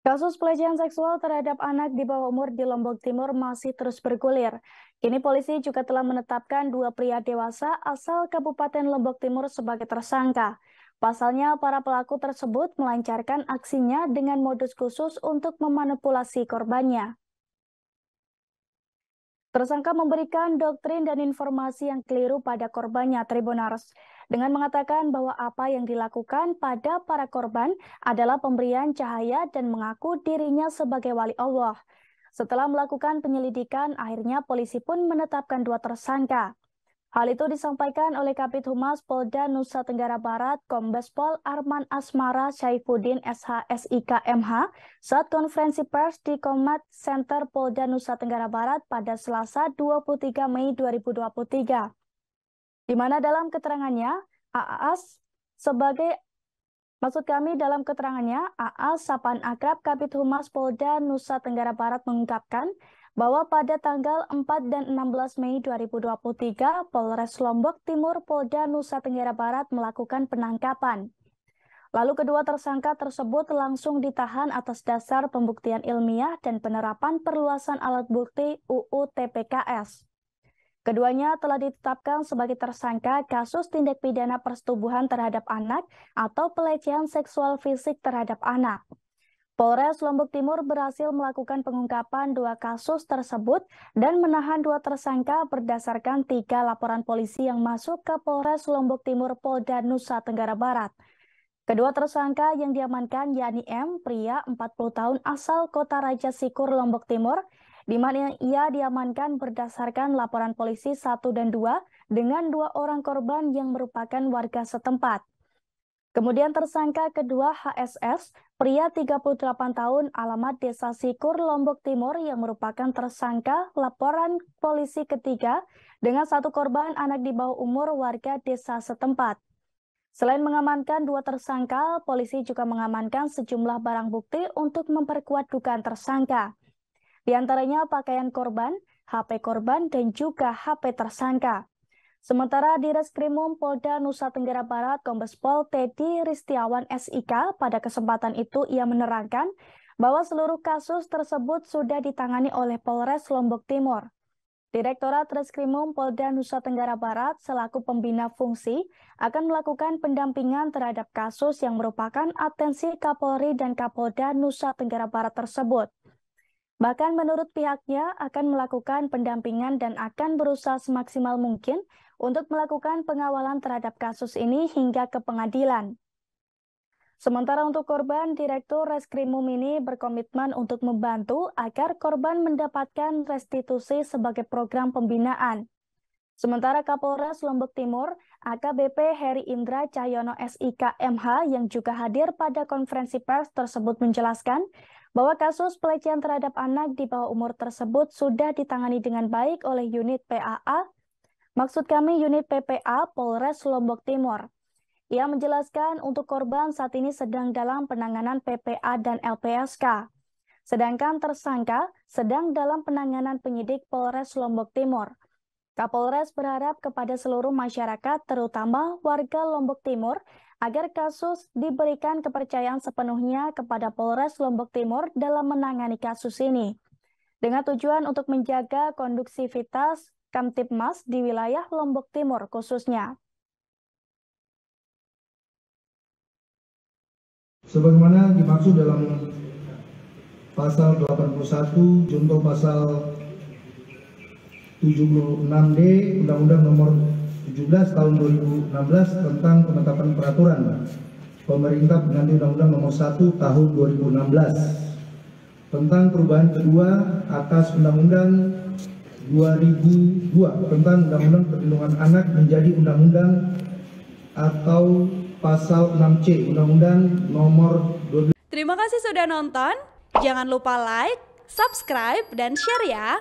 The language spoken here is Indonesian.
Kasus pelecehan seksual terhadap anak di bawah umur di Lombok Timur masih terus bergulir. Kini polisi juga telah menetapkan dua pria dewasa asal Kabupaten Lombok Timur sebagai tersangka. Pasalnya, para pelaku tersebut melancarkan aksinya dengan modus khusus untuk memanipulasi korbannya. Tersangka memberikan doktrin dan informasi yang keliru pada korbannya, Tribunars, dengan mengatakan bahwa apa yang dilakukan pada para korban adalah pemberian cahaya dan mengaku dirinya sebagai wali Allah. Setelah melakukan penyelidikan, akhirnya polisi pun menetapkan dua tersangka. Hal itu disampaikan oleh Kabid Humas Polda Nusa Tenggara Barat, Kombes Pol Arman Asmara Syaifuddin SH.SIK MH saat konferensi pers di Command Center Polda Nusa Tenggara Barat pada Selasa 23 Mei 2023. Di mana dalam keterangannya, dalam keterangannya, sapaan akrab Kabid Humas Polda Nusa Tenggara Barat mengungkapkan bahwa pada tanggal 4 dan 16 Mei 2023, Polres Lombok Timur Polda Nusa Tenggara Barat melakukan penangkapan. Lalu kedua tersangka tersebut langsung ditahan atas dasar pembuktian ilmiah dan penerapan perluasan alat bukti UU TPKS. Keduanya telah ditetapkan sebagai tersangka kasus tindak pidana persetubuhan terhadap anak atau pelecehan seksual fisik terhadap anak. Polres Lombok Timur berhasil melakukan pengungkapan dua kasus tersebut dan menahan dua tersangka berdasarkan 3 laporan polisi yang masuk ke Polres Lombok Timur Polda Nusa Tenggara Barat. Kedua tersangka yang diamankan yakni M, pria 40 tahun asal Kota Raja Sikur, Lombok Timur, di mana ia diamankan berdasarkan laporan polisi 1 dan 2 dengan 2 orang korban yang merupakan warga setempat. Kemudian tersangka kedua HSS, pria 38 tahun alamat Desa Sikur, Lombok Timur yang merupakan tersangka laporan polisi ketiga dengan 1 korban anak di bawah umur warga desa setempat. Selain mengamankan 2 tersangka, polisi juga mengamankan sejumlah barang bukti untuk memperkuat dugaan tersangka. Di antaranya pakaian korban, HP korban, dan juga HP tersangka. Sementara di Reskrimum Polda Nusa Tenggara Barat, Kombes Pol Teddy Ristiawan SIK pada kesempatan itu ia menerangkan bahwa seluruh kasus tersebut sudah ditangani oleh Polres Lombok Timur. Direktorat Reskrimum Polda Nusa Tenggara Barat selaku pembina fungsi akan melakukan pendampingan terhadap kasus yang merupakan atensi Kapolri dan Kapolda Nusa Tenggara Barat tersebut. Bahkan menurut pihaknya akan melakukan pendampingan dan akan berusaha semaksimal mungkin untuk melakukan pengawalan terhadap kasus ini hingga ke pengadilan. Sementara untuk korban, Direktur Reskrimum ini berkomitmen untuk membantu agar korban mendapatkan restitusi sebagai program pembinaan. Sementara Kapolres Lombok Timur, AKBP Heri Indra Cahyono SIK MH yang juga hadir pada konferensi pers tersebut menjelaskan bahwa kasus pelecehan terhadap anak di bawah umur tersebut sudah ditangani dengan baik oleh unit unit PPA Polres Lombok Timur. Ia menjelaskan untuk korban saat ini sedang dalam penanganan PPA dan LPSK. Sedangkan tersangka sedang dalam penanganan penyidik Polres Lombok Timur. Kapolres berharap kepada seluruh masyarakat, terutama warga Lombok Timur, agar kasus diberikan kepercayaan sepenuhnya kepada Polres Lombok Timur dalam menangani kasus ini. Dengan tujuan untuk menjaga kondusivitas Kamtibmas di wilayah Lombok Timur khususnya. Sebagaimana dimaksud dalam pasal 81 junto pasal 76D Undang-Undang Nomor 17 Tahun 2016 tentang penetapan peraturan pemerintah pengganti Undang-Undang Nomor 1 Tahun 2016 tentang perubahan kedua atas Undang-Undang 2002 tentang Undang-Undang Perlindungan Anak menjadi Undang-Undang atau Pasal 6C Undang-Undang Nomor 12. Terima kasih sudah nonton. Jangan lupa like, subscribe, dan share ya.